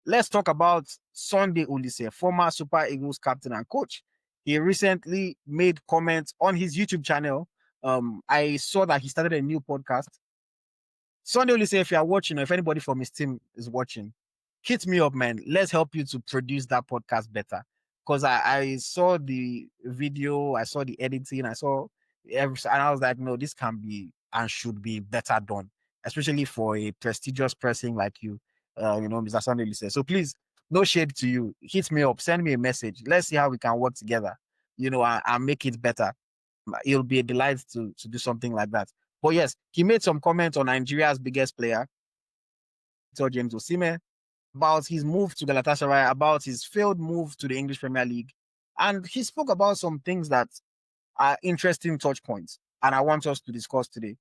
let's talk about Sunday Oliseh, former Super Eagles captain and coach. He recently made comments on his YouTube channel. I saw that he started a new podcast. Sunday Oliseh, if you are watching, or if anybody from his team is watching, hit me up, man. Let's help you to produce that podcast better. Because I saw the video, I saw the editing, I saw everything, and I was like, no, this can be and should be better done, especially for a prestigious person like you, Mr. Sunday Oliseh. So please, no shade to you. Hit me up, send me a message. Let's see how we can work together, and make it better. It'll be a delight to do something like that. But yes, he made some comments on Nigeria's biggest player, Victor Osimhen, about his move to Galatasaray, about his failed move to the English Premier League. And he spoke about some things that are interesting touch points, and I want us to discuss today.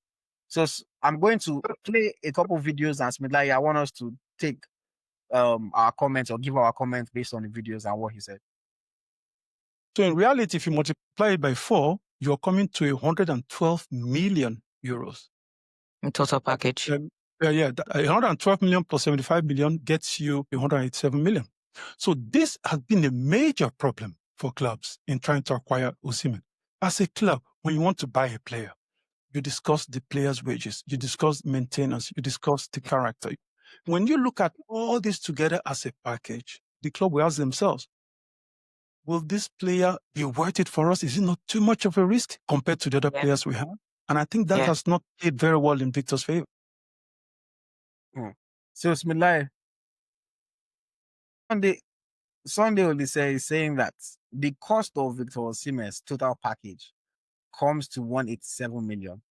So I'm going to play a couple of videos, and Smith Layi, I want us to take our comments or give our comments based on the videos and what he said. So in reality, if you multiply it by 4, you're coming to 112 million euros. In total package. 112 million plus 75 million gets you 187 million. So this has been a major problem for clubs in trying to acquire Osimhen. As a club, when you want to buy a player, you discuss the player's wages, you discuss maintenance, you discuss the character. When you look at all this together as a package, the club will ask themselves, will this player be worth it for us? Is it not too much of a risk compared to the other players we have? And I think that has not played very well in Victor's favor. So, Smith Layi, Sunday Oliseh is saying that the cost of Victor Osimhen's total package comes to 187 million,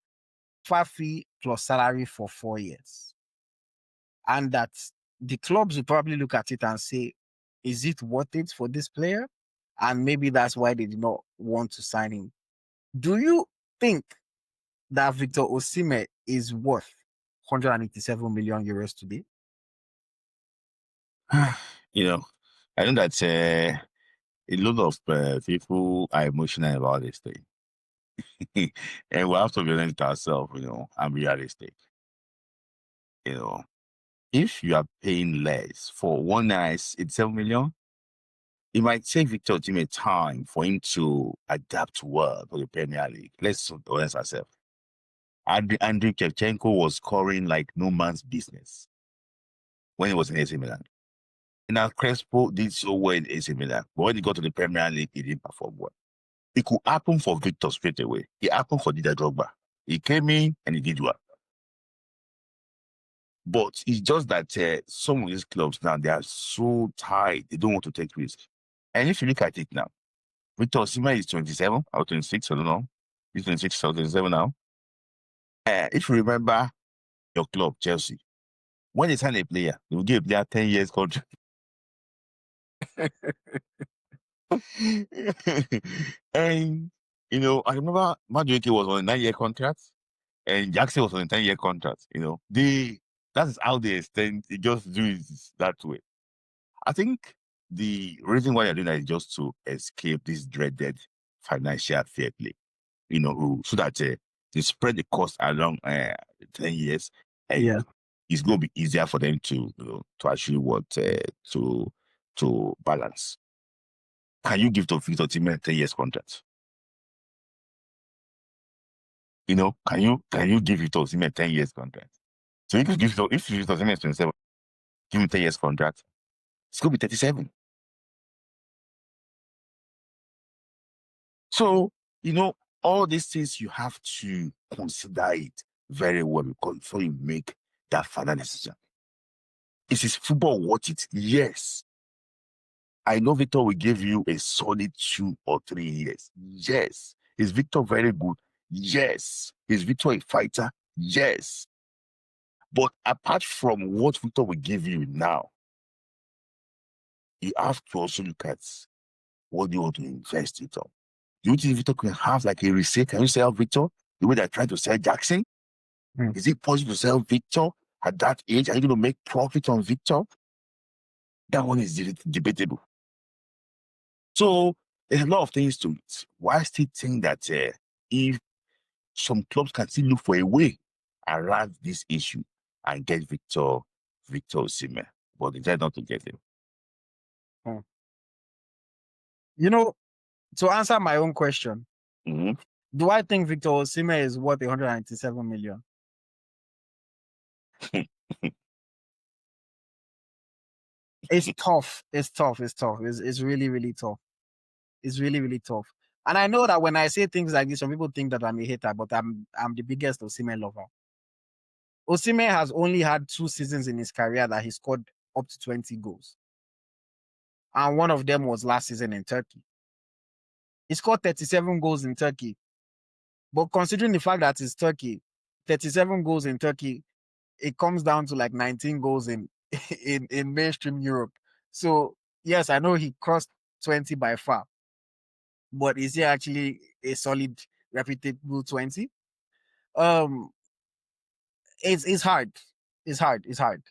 fee plus salary for 4 years. And that the clubs will probably look at it and say, is it worth it for this player? And maybe that's why they did not want to sign him. Do you think that Victor Osimhen is worth 187 million euros today? I know that a lot of people are emotional about this thing. And we have to be honest with ourselves, and realistic. If you are paying less for 187 million, it might take Victor Osimhen time for him to adapt well to the Premier League. Let's be honest ourselves. Andriy Shevchenko was scoring like no man's business when he was in AC Milan. Now Crespo did so well in AC Milan, but when he got to the Premier League, he didn't perform well. It could happen for Victor straight away. It happened for Didier Drogba. He came in and he did well. But it's just that some of these clubs now, they are so tight, they don't want to take risks. And if you look at it now, Victor Osimhen is 27 or 26, I don't know. He's 26 or 27 now. If you remember your club, Chelsea, when they sign a player, they will give a player 10 years contract. And, I remember Madueke was on a 9-year contract and Jackson was on a 10-year contract. That is how they extend, they just do it that way. I think the reason why they're doing that is just to escape this dreaded financial fair play, so that they spread the cost along 10 years. And it's going to be easier for them to actually to balance. Can you give to Victor Osimhen a 10 years contract? Can you give Victor Osimhen a 10 years contract? So if Victor Osimhen is 27, give him 10 years contract, it's going to be 37. So, all these things, you have to consider it very well before you make that final decision. Is his football worth it? Yes. I know Victor will give you a solid 2 or 3 years. Yes. Is Victor very good? Yes. Is Victor a fighter? Yes. But apart from what Victor will give you now, you have to also look at what you want to invest it on. Do you think Victor can have like a resale? Can you sell Victor the way they're trying to sell Jackson? Is it possible to sell Victor at that age? Are you going to make profit on Victor? That one is debatable. So there's a lot of things to it. Why I still think that if some clubs can still look for a way around this issue and get Victor Osimhen, but they tried not to get him. You know, to answer my own question, Mhm. do I think Victor Osimhen is worth 197 million? It's tough. It's tough. It's tough. It's really, really tough. It's really, really tough. And I know that when I say things like this, some people think that I'm a hater, but I'm the biggest Osimhen lover. Osimhen has only had 2 seasons in his career that he scored up to 20 goals. And one of them was last season in Turkey. He scored 37 goals in Turkey. But considering the fact that it's Turkey, 37 goals in Turkey, it comes down to like 19 goals in in mainstream Europe. So yes, I know he crossed 20 by far, but is he actually a solid, reputable 20? It's hard. It's hard. It's hard.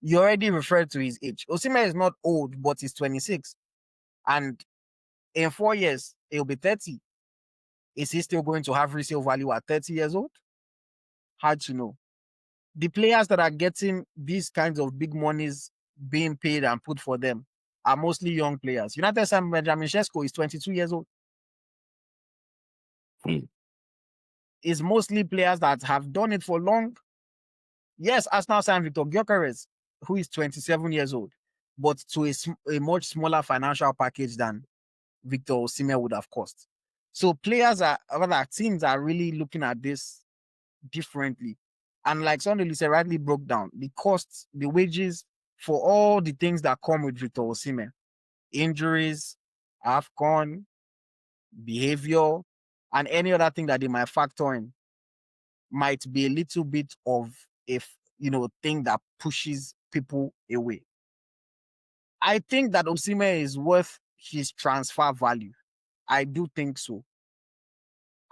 You already referred to his age. Osimhen is not old, but he's 26, and in 4 years he'll be 30. Is he still going to have resale value at 30 years old? Hard to know. The players that are getting these kinds of big monies being paid and put for them are mostly young players. United Sam Benjamin Sesko is 22 years old. It's mostly players that have done it for long. Yes, Arsenal signed Victor Gyökeres, who is 27 years old, but to a much smaller financial package than Victor Osimhen would have cost. So teams are really looking at this differently. And like Sunday Oliseh rightly broke down, the costs, the wages for all the things that come with Victor Osimhen, injuries, AFCON, behavior, and any other thing that they might factor in, might be a little bit of a thing that pushes people away. I think that Osimhen is worth his transfer value. I do think so.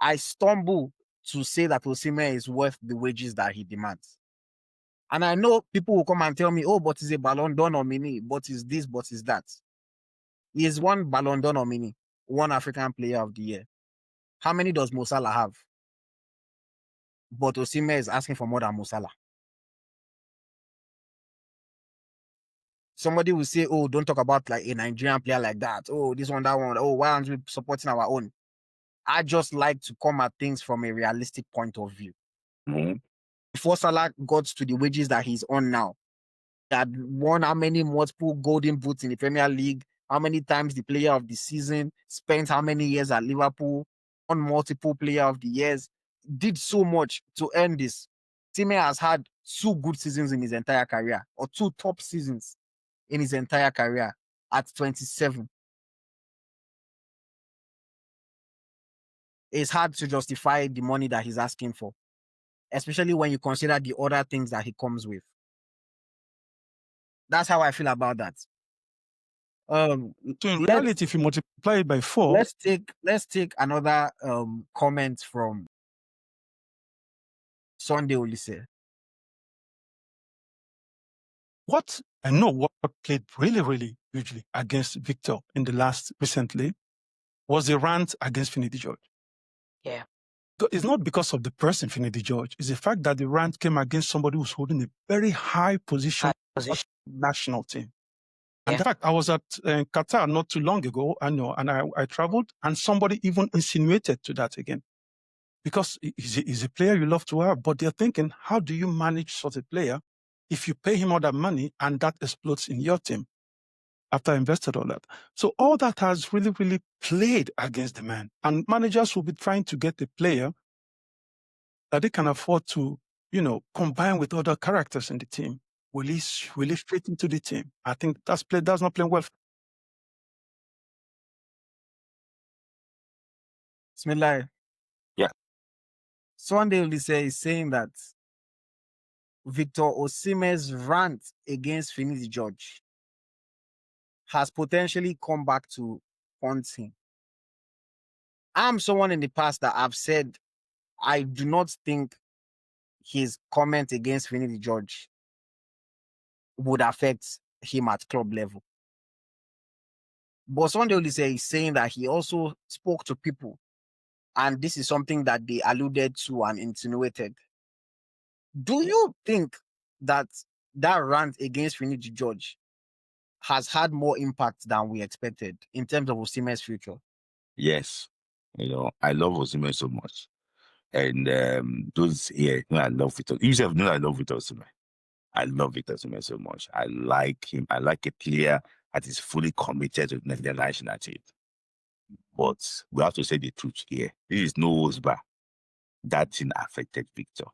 I stumble to say that Osimhen is worth the wages that he demands. And I know people will come and tell me, oh, but he's a Ballon d'Or nominee, but is this, but is that. He is one Ballon d'Or nominee, one African Player of the Year. How many does Mo Salah have? But Osimhen is asking for more than Mo Salah. Somebody will say, oh, don't talk about like a Nigerian player like that. Oh, this one, that one. Oh, why aren't we supporting our own? I just like to come at things from a realistic point of view. Mhm. Before Salah got to the wages that he's on now, he had won how many multiple golden boots in the Premier League, how many times the player of the season, spent how many years at Liverpool, won multiple player of the years, did so much to earn this. Osimhen has had 2 good seasons in his entire career, or 2 top seasons in his entire career at 27. It's hard to justify the money that he's asking for, especially when you consider the other things that he comes with. That's how I feel about that. So in reality, if you multiply it by 4, let's take another comment from Sunday Oliseh. what played really, really hugely against Victor in the recently was the rant against Finidi George. Yeah. It's not because of the person, Finidi George. It's the fact that the rant came against somebody who's holding a very high position on the national team. And Yeah. in fact, I was at Qatar not too long ago, and I traveled, and somebody even insinuated to that again. Because he's a player you love to have, but they're thinking, how do you manage such a player if you pay him all that money and that explodes in your team after I invested all that? So all that has really, really played against the man. And managers will be trying to get a player that they can afford to, combine with other characters in the team. Will he fit into the team? I think that's not playing well. Smith Layi. Yeah. Sunday Oliseh is saying that Victor Osimhen's rant against Finidi George has potentially come back to haunt him. I'm someone in the past that I've said I do not think his comment against Finidi George would affect him at club level. But Sunday Oliseh is saying that he also spoke to people, and this is something that they alluded to and insinuated. Do you think that that rant against Finidi George has had more impact than we expected in terms of Osimhen's future. Yes. I love Osimhen so much. And those here, I love Victor. You yourself know I love Victor Osimhen. I love Victor Osimhen so much. I like him. I like a player that is fully committed to the national team. But we have to say the truth here. This is no Osba. That thing affected Victor.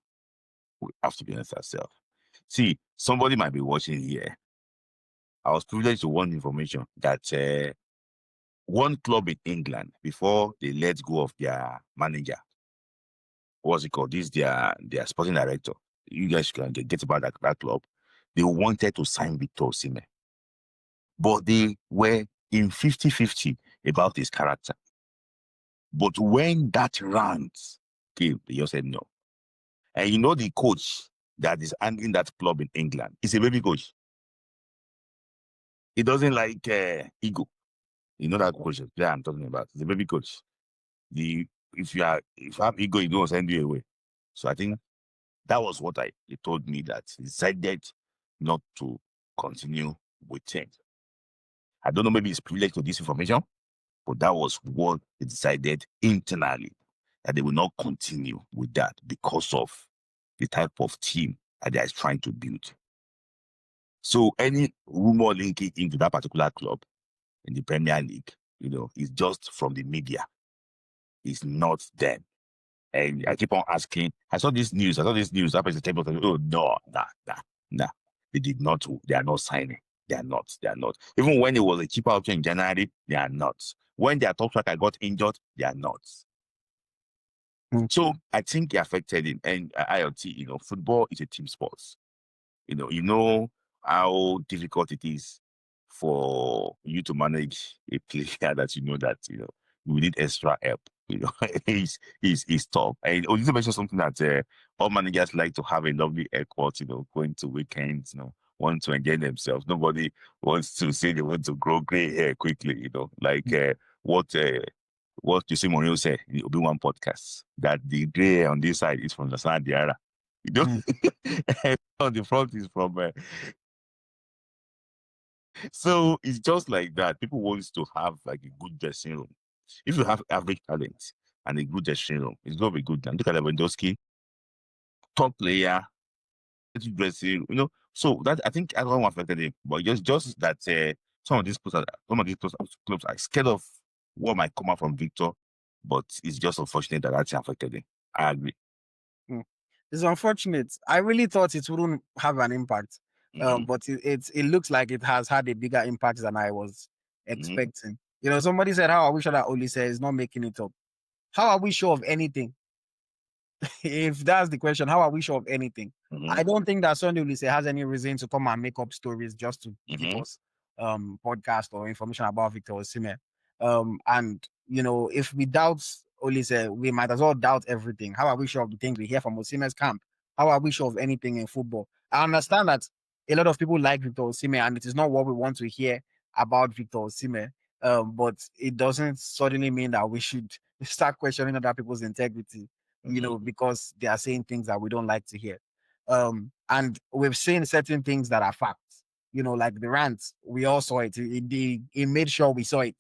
We have to be honest ourselves. See, somebody might be watching here. I was privileged to want information that one club in England, before they let go of their manager, what's it called? This their sporting director. You guys can get about that club. They wanted to sign Victor Osimhen, but they were in 50-50 about his character. But when that rant came, they just said no. And the coach that is handling that club in England is a baby coach. He doesn't like ego. You know that coach that I'm talking about. He's a baby coach. If you have ego, he don't send you away. So I think that was what he told me, that he decided not to continue with him. I don't know, maybe he's privileged to this information, but that was what they decided internally, that they will not continue with that because of the type of team that they are trying to build. So any rumor linking into that particular club in the Premier League, is just from the media. It's not them. And I keep on asking, I saw this news. That person table. Oh, no, nah. They did not. They are not signing. They are not. Even when it was a cheaper option in January, they are not. When their top striker got injured, they are not. So I think it affected him. And IoT, football is a team sport. You know how difficult it is for you to manage a player that you need extra help. He's tough. And you mentioned something that all managers like to have a lovely haircut, going to weekends, want to enjoy themselves. Nobody wants to say they want to grow gray hair quickly, like what Jose Mourinho said in the Obi-Wan podcast, that the gray hair on this side is from the Sana Diarra. And on the front is from so it's just like that. People want to have like a good dressing room. If you have average talent and a good dressing room, it's gonna be good. And look at Lewandowski, top player, dressing, So that I think everyone affected him, but just that some of these clubs are scared of what might come out from Victor, but it's just unfortunate that actually affected him. I agree. It's unfortunate. I really thought it wouldn't have an impact, but it looks like it has had a bigger impact than I was expecting. Somebody said, "How are we sure that Oliseh is not making it up?" How are we sure of anything? If that's the question, how are we sure of anything? I don't think that Sunday Oliseh has any reason to come and make up stories just to give us podcast or information about Victor Osimhen. And if we doubt Oliseh, we might as well doubt everything. How are we sure of the things we hear from Osimhen's camp? How are we sure of anything in football? I understand that a lot of people like Victor Osimhen, and it is not what we want to hear about Victor Osimhen. But it doesn't suddenly mean that we should start questioning other people's integrity, because they are saying things that we don't like to hear. And we've seen certain things that are facts, like the rant. We all saw it. It made sure we saw it.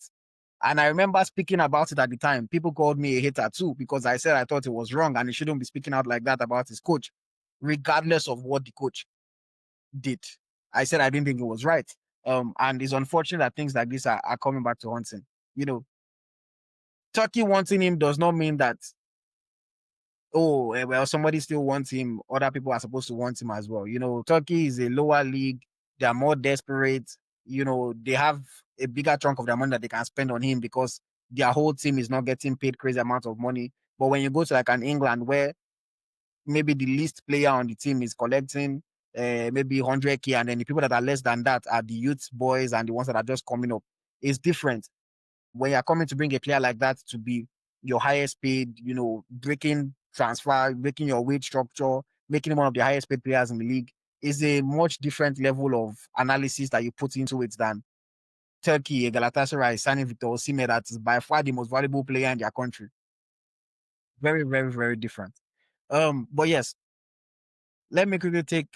And I remember speaking about it at the time. People called me a hater too, because I said I thought it was wrong and he shouldn't be speaking out like that about his coach, regardless of what the coach did. I said I didn't think it was right. And it's unfortunate that things like this are coming back to haunt him. Turkey wanting him does not mean that, somebody still wants him. Other people are supposed to want him as well. Turkey is a lower league. They are more desperate. They have a bigger chunk of their money that they can spend on him because their whole team is not getting paid crazy amount of money. But when you go to like an England where maybe the least player on the team is collecting maybe 100K, and then the people that are less than that are the youth boys and the ones that are just coming up, it's different. When you're coming to bring a player like that to be your highest paid, breaking transfer, breaking your wage structure, making him one of the highest paid players in the league, is a much different level of analysis that you put into it than Turkey, Galatasaray signing Victor Osimhen, that is by far the most valuable player in their country. Very, very, very different. But yes, let me quickly take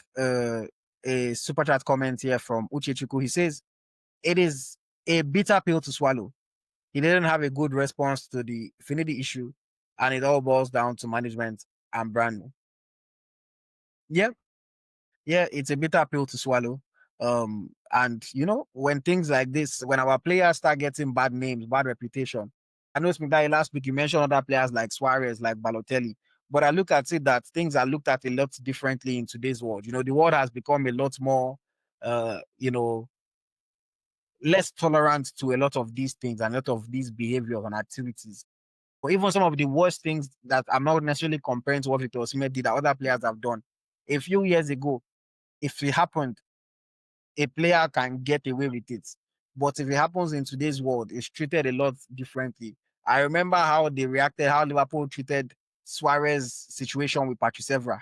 a super chat comment here from Uchechuku. He says, it is a bitter pill to swallow. He didn't have a good response to the Finidi issue, and it all boils down to management and branding. Yeah, it's a bitter pill to swallow. And when things like this, when our players start getting bad names, bad reputation. I know, Smith, last week you mentioned other players like Suarez, like Balotelli, but I look at it that things are looked at a lot differently in today's world. The world has become a lot more, less tolerant to a lot of these things and a lot of these behaviors and activities. Or even some of the worst things that I'm not necessarily comparing to what Victor Osimhen did that other players have done. A few years ago, if it happened, a player can get away with it. But if it happens in today's world, it's treated a lot differently. I remember how they reacted, how Liverpool treated Suarez's situation with Patrice Evra.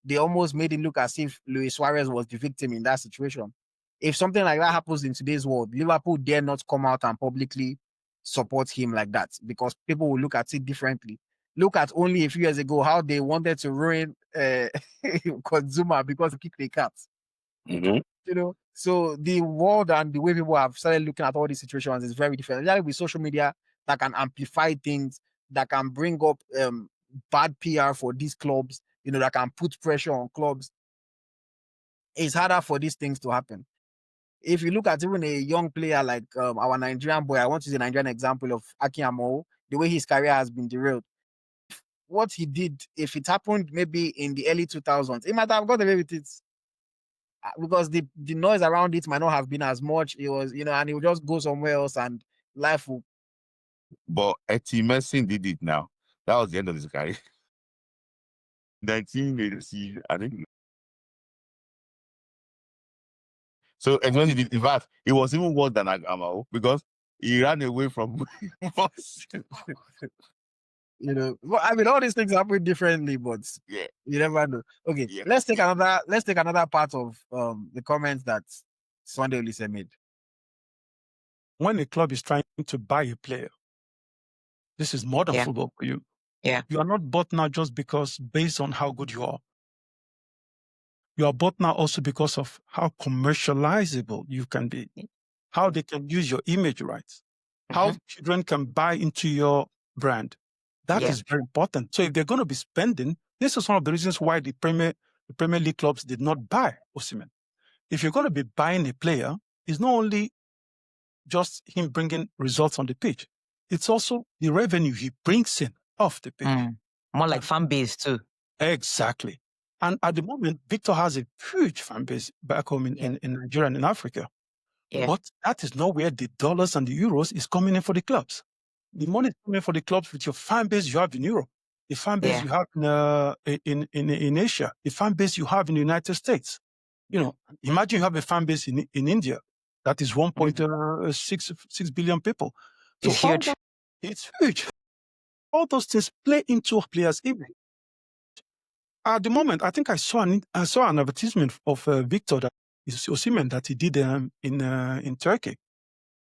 They almost made it look as if Luis Suarez was the victim in that situation. If something like that happens in today's world, Liverpool dare not come out and publicly support him like that because people will look at it differently. Look at only a few years ago how they wanted to ruin Konzuma because he kicked the cat. So the world and the way people have started looking at all these situations is very different. Especially with social media that can amplify things, that can bring up bad PR for these clubs, that can put pressure on clubs. It's harder for these things to happen. If you look at even a young player like our Nigerian boy, I want to use a Nigerian example of Aki Amo, the way his career has been derailed. What he did, if it happened maybe in the early 2000s, he might have got away with it. Because the noise around it might not have been as much. It was, and he would just go somewhere else and life will. But Messi did it now. That was the end of his career. 1980, I think. So when he did, in fact, it was even worse than Amao because he ran away from us. Well, I mean, all these things happen differently, but yeah, you never know. Okay, yeah. Let's take another part of the comments that Sunday Oliseh made. When a club is trying to buy a player, this is more than football for you. Yeah. You are not bought now just because based on how good you are. You are bought now also because of how commercializable you can be, how they can use your image rights, how children can buy into your brand. That is very important. So if they're going to be spending, this is one of the reasons why the Premier League clubs did not buy Osimhen. If you're going to be buying a player, it's not only just him bringing results on the pitch, it's also the revenue he brings in off the pitch. More like fan base too. Exactly. And at the moment, Victor has a huge fan base back home in Nigeria and in Africa. Yeah. But that is not where the dollars and the euros is coming in for the clubs. The money is coming for the clubs with your fan base you have in Europe, the fan base you have in Asia, the fan base you have in the United States. Imagine you have a fan base in India that is 1.6 billion people. So it's huge. It's huge. All those things play into players' image. At the moment, I think I saw an advertisement of Victor Osimhen that he did in Turkey.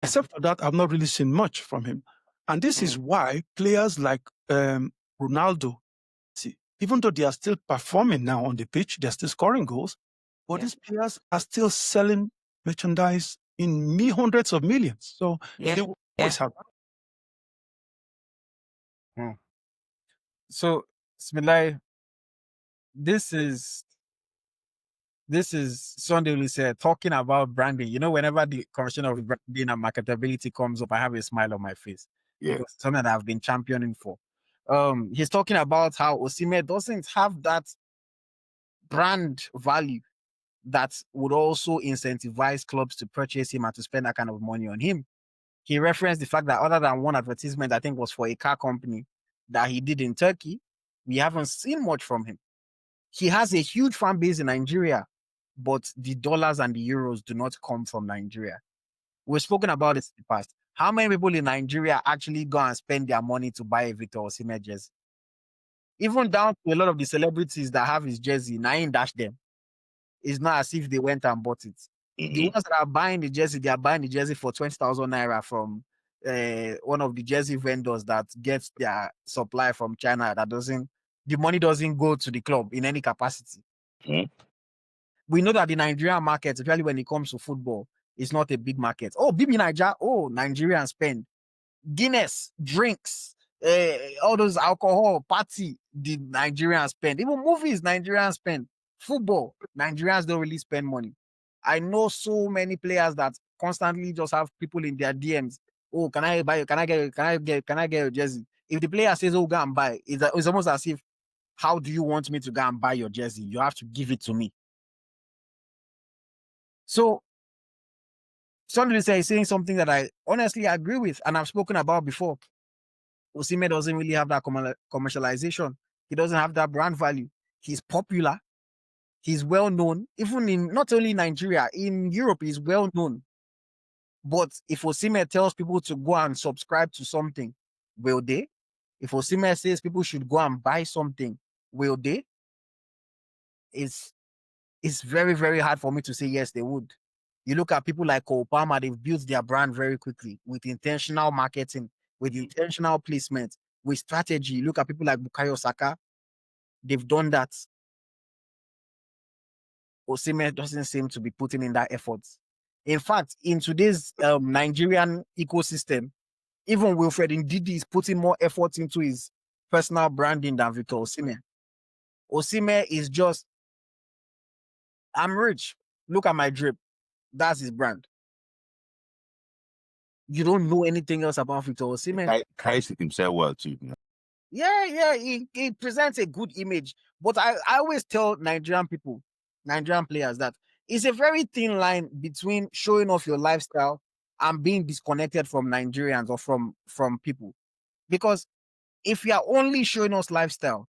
Except for that, I've not really seen much from him. And this is why players like Ronaldo, even though they are still performing now on the pitch, they're still scoring goals, but these players are still selling merchandise in hundreds of millions. So they will always have. So, Smith Layi, this is Sunday Oliseh talking about branding. Whenever the conversation of branding and marketability comes up, I have a smile on my face. Yeah. Because something that I've been championing for. He's talking about how Osimhen doesn't have that brand value that would also incentivize clubs to purchase him and to spend that kind of money on him. He referenced the fact that other than one advertisement, I think was for a car company that he did in Turkey, we haven't seen much from him. He has a huge fan base in Nigeria, but the dollars and the euros do not come from Nigeria. We've spoken about this in the past. How many people in Nigeria actually go and spend their money to buy a Victor Osimhen jersey? Even down to a lot of the celebrities that have his jersey, Nain dash them. It's not as if they went and bought it. The ones that are buying the jersey, they are buying the jersey for 20,000 naira from one of the jersey vendors that gets their supply from China. The money doesn't go to the club in any capacity. we know that the Nigerian market, especially when it comes to football, is not a big market. Oh, Bibi Niger, oh, Nigerians spend. Guinness, drinks, all those alcohol, party, the Nigerians spend. Even movies, Nigerians spend. Football, Nigerians don't really spend money. I know so many players that constantly just have people in their DMs. Oh, can I buy? Can I get a jersey? If the player says, "Oh, go and buy," it's almost as if, how do you want me to go and buy your jersey? You have to give it to me. So Sunday Oliseh is saying something that I honestly agree with, and I've spoken about before. Osimhen doesn't really have that commercialization. He doesn't have that brand value. He's popular. He's well known, even in not only Nigeria, in Europe, he's well known. But if Osimhen tells people to go and subscribe to something, will they? If Osimhen says people should go and buy something, will they? It's very, very hard for me to say yes, they would. You look at people like Cole Palmer, they've built their brand very quickly with intentional marketing, with intentional placement, with strategy. Look at people like Bukayo Saka, they've done that. Osimhen doesn't seem to be putting in that effort. In fact, in today's Nigerian ecosystem, even Wilfred Ndidi is putting more effort into his personal branding than Victor Osimhen. Osimhen is just, I'm rich. Look at my drip. That's his brand. You don't know anything else about Victor Osimhen. Carries himself well too. Yeah, he presents a good image. But I always tell Nigerian people, Nigerian players, that it's a very thin line between showing off your lifestyle and being disconnected from Nigerians or from people. Because if you are only showing us lifestyle,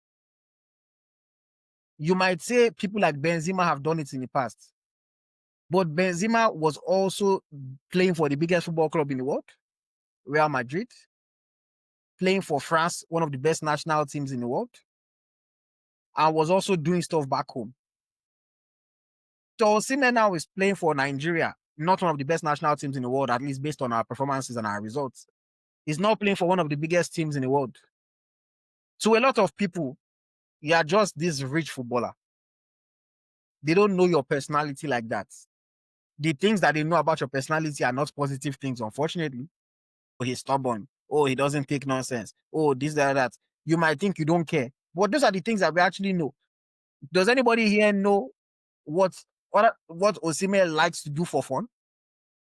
you might say people like Benzema have done it in the past. But Benzema was also playing for the biggest football club in the world, Real Madrid, playing for France, one of the best national teams in the world, and was also doing stuff back home. So Osimhen now is playing for Nigeria, not one of the best national teams in the world, at least based on our performances and our results. He's not playing for one of the biggest teams in the world. To a lot of people, you are just this rich footballer. They don't know your personality like that. The things that they know about your personality are not positive things, unfortunately. Oh, he's stubborn. Oh, he doesn't take nonsense. Oh, this, that. You might think you don't care. But those are the things that we actually know. Does anybody here know what Osimhen likes to do for fun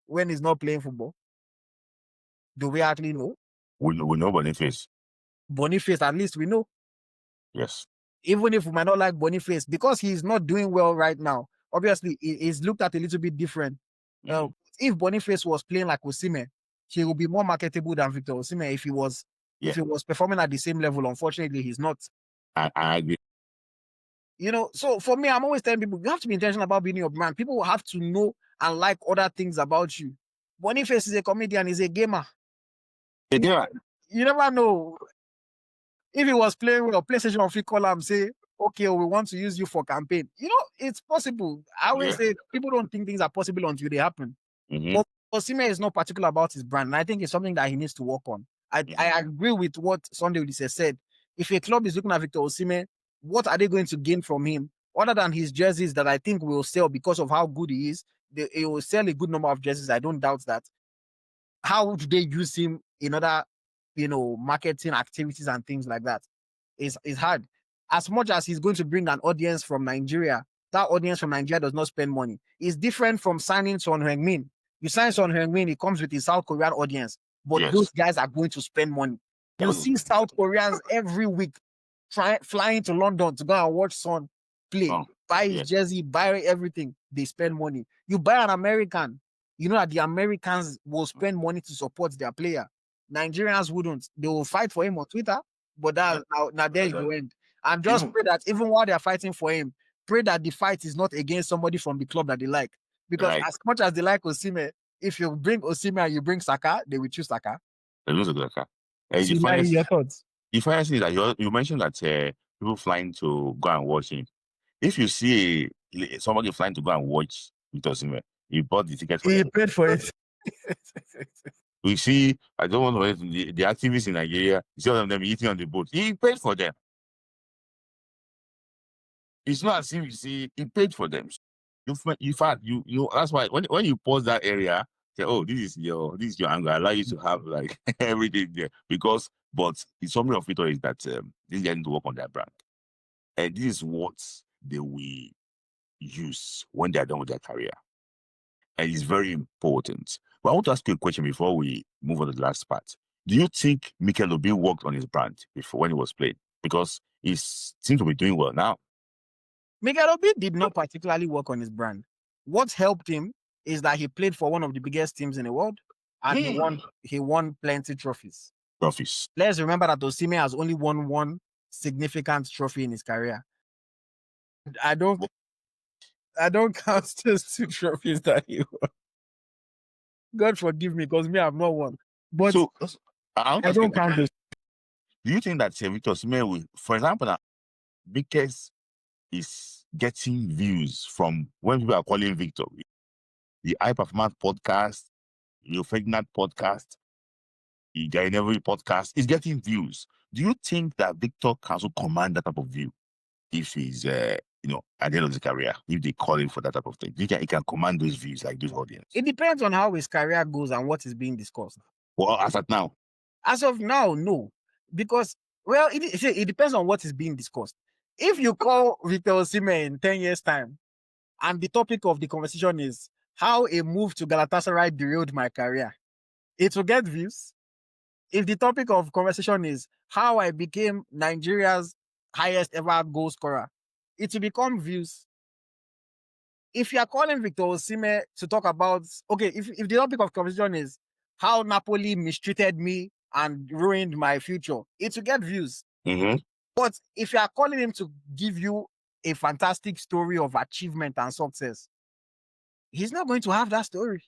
when he's not playing football? Do we actually know? We know Boniface. Boniface, at least we know. Yes. Even if we might not like Boniface, because he's not doing well right now, obviously he's looked at a little bit different. If Boniface was playing like Osimhen, he would be more marketable than Victor Osimhen if he was performing at the same level. Unfortunately, he's not. I agree. So for me, I'm always telling people, you have to be intentional about building your brand. People will have to know and like other things about you. Boniface is a comedian, he's a gamer. Yeah. You never know. If he was playing with a PlayStation or free call and say, okay, we want to use you for campaign. It's possible. I always say people don't think things are possible until they happen. But Osimhen is not particular about his brand. And I think it's something that he needs to work on. I agree with what Sunday Oliseh said. If a club is looking at Victor Osimhen, what are they going to gain from him? Other than his jerseys that I think will sell because of how good he is, he will sell a good number of jerseys. I don't doubt that. How do they use him in other, marketing activities and things like that? It's hard. As much as he's going to bring an audience from Nigeria, that audience from Nigeria does not spend money. It's different from signing Son Heung-min. You sign Son Heung-min, he comes with his South Korean audience, but those guys are going to spend money. You see South Koreans every week flying to London to go and watch Son play, buy his jersey, buy everything. They spend money. You buy an American, you know that the Americans will spend money to support their player. Nigerians wouldn't. They will fight for him on Twitter, but now there is the end. And just pray that even while they are fighting for him, pray that the fight is not against somebody from the club that they like. Because as much as they like Osimhen, if you bring Osimhen and you bring Saka, they will choose Saka. They lose Saka. Your thoughts? The funny thing is that you mentioned that people flying to go and watch him. If you see somebody flying to go and watch Victor Osimhen, he bought the ticket for He him. paid for it. We see, I don't want to wait, the activists in Nigeria, you see all of them eating on the boat. He paid for them. It's not as if you see, he paid for them. In fact, you that's why when you pause that area, say, oh, this is your angle. I allow you to have like everything there but the summary of it all is that this guy need to work on their brand, and this is what they will use when they are done with their career, and it's very important. But I want to ask you a question before we move on to the last part. Do you think Mikel Obi worked on his brand before when he was playing? Because he seems to be doing well now. Mikel Obi did not particularly work on his brand. What helped him is that he played for one of the biggest teams in the world, and he won plenty trophies. Let's remember that Osimhen has only won one significant trophy in his career. I don't count those 2 trophies that he won. God forgive me, because me, I've not won. But So I don't count this. Do you think that Victor Osimhen will, for example, now, because is getting views from when people are calling Victor, the High Performance podcast, the Ferdinand podcast, the Gary Neville podcast is getting views. Do you think that Victor can also command that type of view if he's, at the end of his career, if they call him for that type of thing? Do you think he can command those views, like those audience? It depends on how his career goes and what is being discussed. Well, as of now, no. Because, well, it depends on what is being discussed. If you call Victor Osimhen in 10 years' time, and the topic of the conversation is how a move to Galatasaray derailed my career, it will get views. If the topic of conversation is how I became Nigeria's highest ever goal scorer, it will become views. If you are calling Victor Osimhen to talk about, if the topic of conversation is how Napoli mistreated me and ruined my future, it will get views. Mm-hmm. But if you are calling him to give you a fantastic story of achievement and success, he's not going to have that story.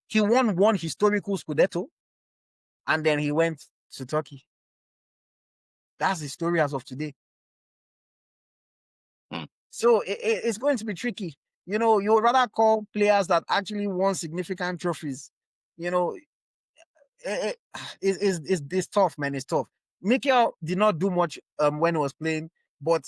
He won one historical Scudetto, and then he went to Turkey. That's the story as of today. So it's going to be tricky. You would rather call players that actually won significant trophies. It's tough, man. It's tough. Mikel did not do much when he was playing, but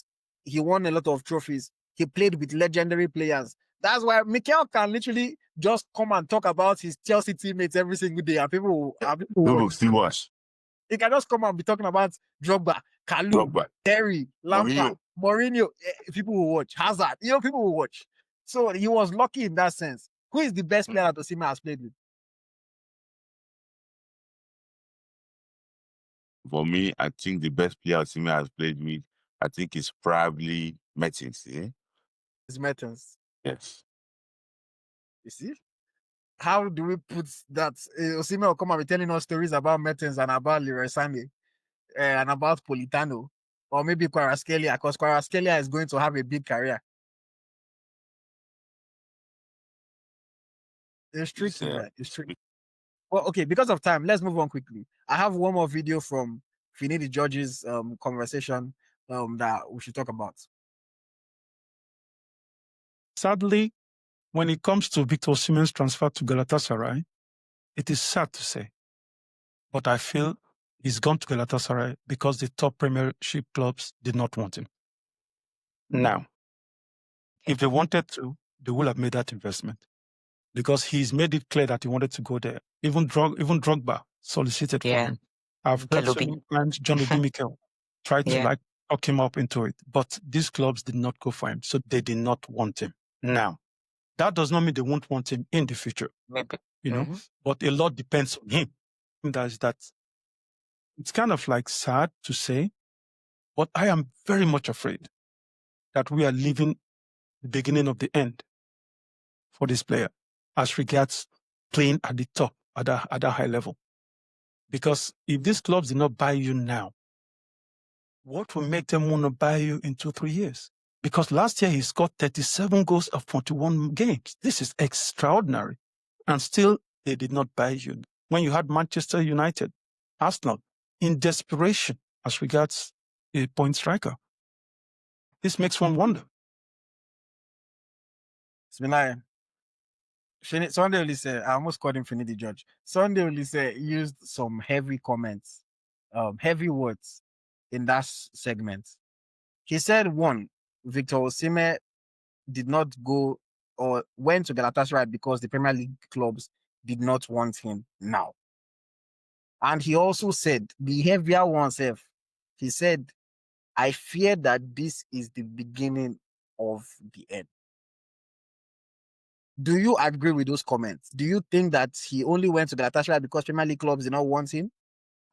he won a lot of trophies. He played with legendary players. That's why Mikel can literally just come and talk about his Chelsea teammates every single day, and people will still watch. He can just come and be talking about Drogba, Kalu, Terry, Lampard, Mourinho. People will watch. Hazard, people will watch. So he was lucky in that sense. Who is the best player that Osimhen has played with? For me, I think the best player Osimhen has played with, I think, is probably Mertens. It's Mertens. Yes. You see? How do we put that? Osimhen will come and be telling us stories about Mertens and about Leroy Sané and about Politano, or maybe Kvaratskhelia, because Kvaratskhelia is going to have a big career. It's tricky, man. It's tricky. Well, okay, because of time, let's move on quickly. I have one more video from Finidi George's conversation that we should talk about. Sadly, when it comes to Victor Osimhen's transfer to Galatasaray, it is sad to say, but I feel he's gone to Galatasaray because the top Premiership clubs did not want him. Now, if they wanted to, they would have made that investment because he's made it clear that he wanted to go there. Even Drogba solicited for him. I've heard so many times John Obi Mikel tried to talk him up into it, but these clubs did not go for him, so they did not want him. Now, that does not mean they won't want him in the future, Maybe. But a lot depends on him. That it's kind of like sad to say, but I am very much afraid that we are living the beginning of the end for this player as regards playing at the top, at a high level. Because if these clubs did not buy you now, what will make them want to buy you in 2-3 years? Because last year he scored 37 goals of 41 games. This is extraordinary. And still, they did not buy you. When you had Manchester United, Arsenal, in desperation as regards a point striker. This makes one wonder. Sunday Oliseh, I almost called him Finidi George. Sunday Oliseh used some heavy comments, heavy words in that segment. He said, one, Victor Osimhen did not go or went to Galatasaray because the Premier League clubs did not want him now. And he also said, the heavier one self, he said, I fear that this is the beginning of the end. Do you agree with those comments? Do you think that he only went to Galatasaray because Premier League clubs did not want him,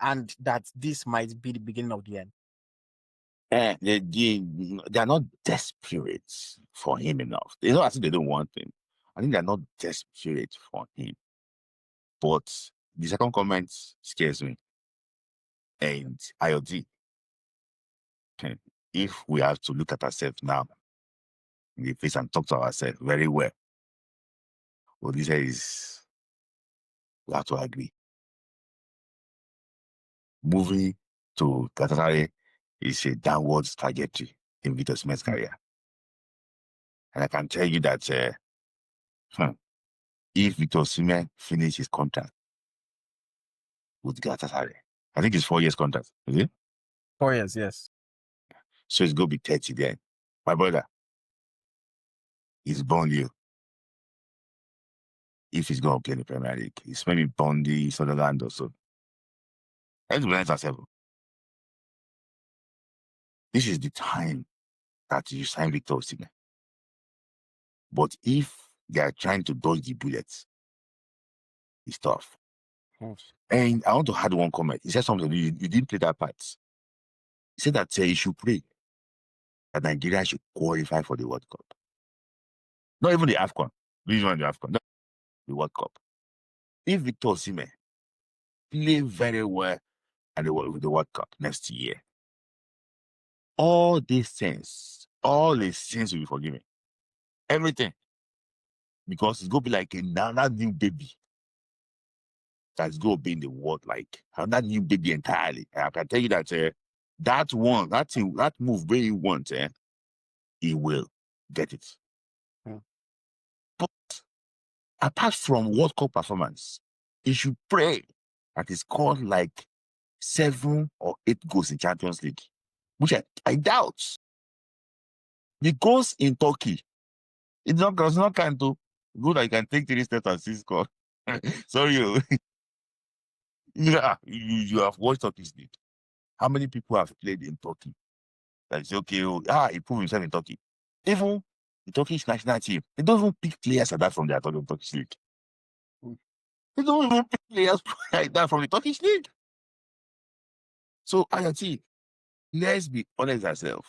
and that this might be the beginning of the end? They are not desperate for him enough. It's not as if they don't want him. I think they're not desperate for him. But the second comment scares me. And AyoT, if we have to look at ourselves now in the face and talk to ourselves very well, what this is, we have to agree. Moving to Galatasaray is a downward trajectory in Victor Osimhen's career. And I can tell you that if Victor Osimhen finishes his contract with Galatasaray, I think it's 4 years contract, is it? 4 years, yes. So it's going to be 30 then. My brother, he's born you. If he's going to play in the Premier League, he's maybe Bondi, Sunderland or so. Let's be honest ourselves. This is the time that you sign Victor Osimhen. But if they are trying to dodge the bullets, it's tough. And I want to add one comment. He said something, you didn't play that part. He said that you should pray that Nigeria should qualify for the World Cup. Not even the AFCON. This one, the AFCON. No, the World Cup. If Victor Osimhen play very well at the World Cup next year, all these sins will be forgiven. Everything. Because it's going to be like another new baby that's going to be in the world, like another new baby entirely. And I can tell you that that move where you want, he will get it. But apart from World Cup performance, he should pray that he scored like 7 or 8 goals in Champions League, which I doubt. The goals in Turkey, it's not kind to good that you can take 3 steps and 6 score. Sorry, yeah, you have watched Turkish League. How many people have played in Turkey? That is okay. He proved himself in Turkey. Even the Turkish national team, they don't even pick players like that from their Turkish League. They don't even pick players like that from the Turkish League. So, AyoT, let's be honest ourselves.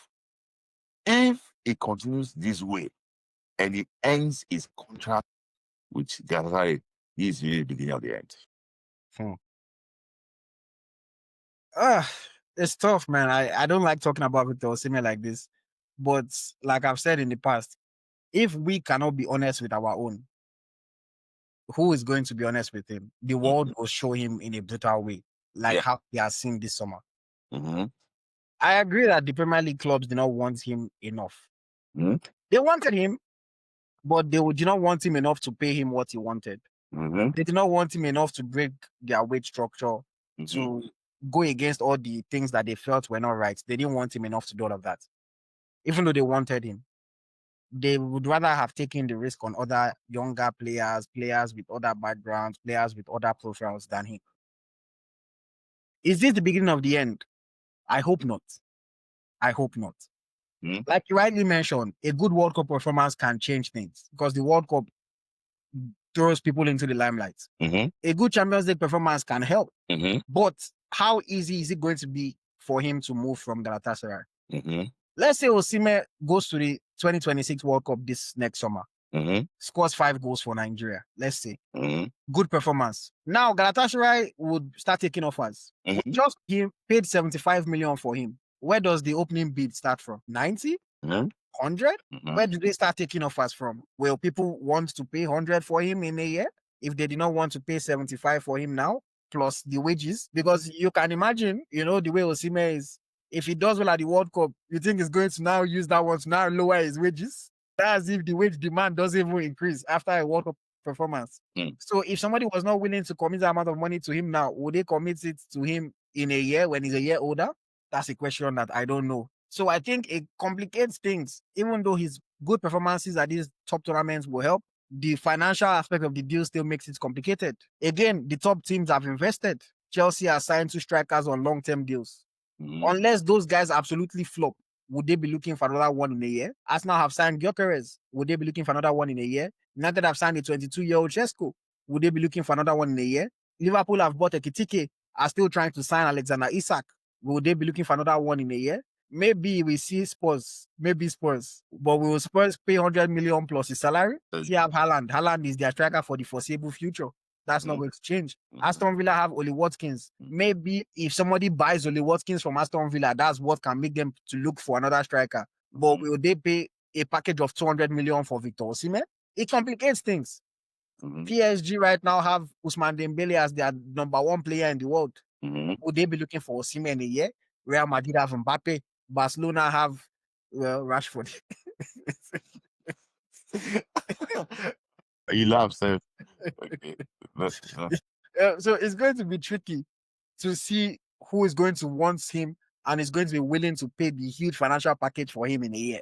If it continues this way and it ends his contract with Galatasaray, this is really the beginning of the end. It's tough, man. I don't like talking about Victor Osimhen like this. But like I've said in the past, if we cannot be honest with our own, who is going to be honest with him? The world will show him in a brutal way, like how he has seen this summer. I agree that the Premier League clubs did not want him enough. They wanted him, but they did not want him enough to pay him what he wanted. They did not want him enough to break their wage structure, to go against all the things that they felt were not right. They didn't want him enough to do all of that. Even though they wanted him, they would rather have taken the risk on other younger players with other backgrounds, players with other profiles than him. Is this the beginning of the end? I hope not. I hope not. Like you rightly mentioned, a good World Cup performance can change things because the World Cup throws people into the limelight. A good Champions League performance can help. But how easy is it going to be for him to move from Galatasaray? Let's say Osimhen goes to the 2026 World Cup this next summer, scores 5 goals for Nigeria. Let's say good performance. Now Galatasaray would start taking offers. Just he paid 75 million for him. Where does the opening bid start from? 90? 100? Where do they start taking offers from? Will people want to pay 100 for him in a year if they did not want to pay 75 for him now, plus the wages? Because you can imagine, the way Osimhen is. If he does well at the World Cup, you think he's going to now use that one to now lower his wages? That's if the wage demand doesn't even increase after a World Cup performance. So if somebody was not willing to commit that amount of money to him now, would they commit it to him in a year when he's a year older? That's a question that I don't know. So I think it complicates things, even though he's good performances at these top tournaments will help. The financial aspect of the deal still makes it complicated. Again, the top teams have invested. Chelsea has signed 2 strikers on long-term deals. Unless those guys absolutely flop, would they be looking for another one in a year? Arsenal have signed Gyökeres. Would they be looking for another one in a year? United have signed a 22-year-old Chesko. Would they be looking for another one in a year? Liverpool have bought Ekitike, are still trying to sign Alexander Isak. Would they be looking for another one in a year? Maybe we see Spurs, but will Spurs pay 100 million plus his salary? They have Haaland. Haaland is their striker for the foreseeable future. That's not going to change. Aston Villa have Oli Watkins. Maybe if somebody buys Oli Watkins from Aston Villa, that's what can make them to look for another striker. But will they pay a package of 200 million for Victor Osimhen? It complicates things. PSG right now have Ousmane Dembele as their number 1 player in the world. Would they be looking for Osimhen in a year? Real Madrid have Mbappe. Barcelona have Rashford. You laugh, sir. Okay. So it's going to be tricky to see who is going to want him and is going to be willing to pay the huge financial package for him in a year.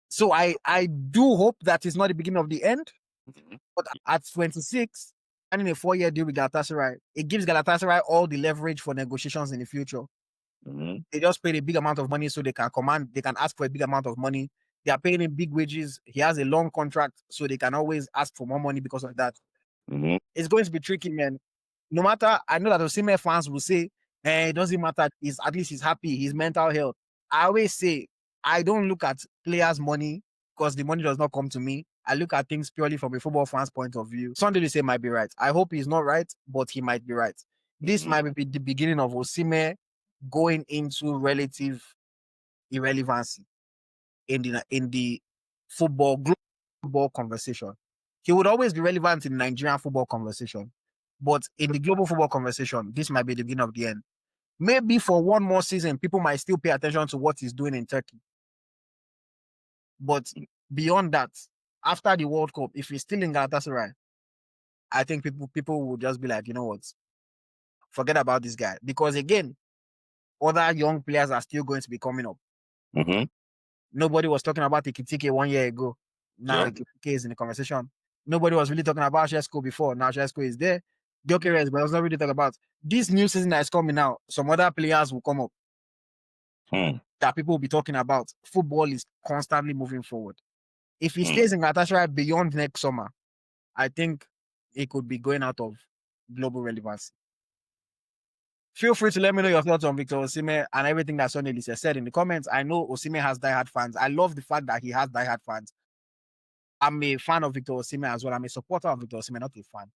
So I do hope that it's not the beginning of the end. But at 26, and in a 4-year deal with Galatasaray, it gives Galatasaray all the leverage for negotiations in the future. They just paid a big amount of money so they can ask for a big amount of money. They are paying him big wages. He has a long contract, so they can always ask for more money because of that. It's going to be tricky, man. No matter, I know that Osimhen fans will say, it doesn't matter. At least he's happy. His mental health. I always say, I don't look at players' money because the money does not come to me. I look at things purely from a football fan's point of view. Sunday Oliseh might be right. I hope he's not right, but he might be right. This might be the beginning of Osimhen going into relative irrelevancy in the global football conversation. He would always be relevant in the Nigerian football conversation, but in the global football conversation, this might be the beginning of the end. Maybe for one more season, people might still pay attention to what he's doing in Turkey. But beyond that, after the World Cup, if he's still in Galatasaray, I think people will just be like, you know what? Forget about this guy. Because again, other young players are still going to be coming up. Nobody was talking about Ekitike 1 year ago. Now Ekitike is in the conversation. Nobody was really talking about Chesko before. Now Chesko is there. Gyökeres, but I was not really talking about this new season that is coming now. Some other players will come up that people will be talking about. Football is constantly moving forward. If he stays in Galatasaray beyond next summer, I think it could be going out of global relevance. Feel free to let me know your thoughts on Victor Osimhen and everything that Sunday Oliseh said in the comments. I know Osimhen has diehard fans. I love the fact that he has diehard fans. I'm a fan of Victor Osimhen as well. I'm a supporter of Victor Osimhen, not a fan.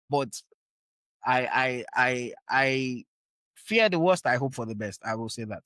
But I fear the worst. I hope for the best. I will say that.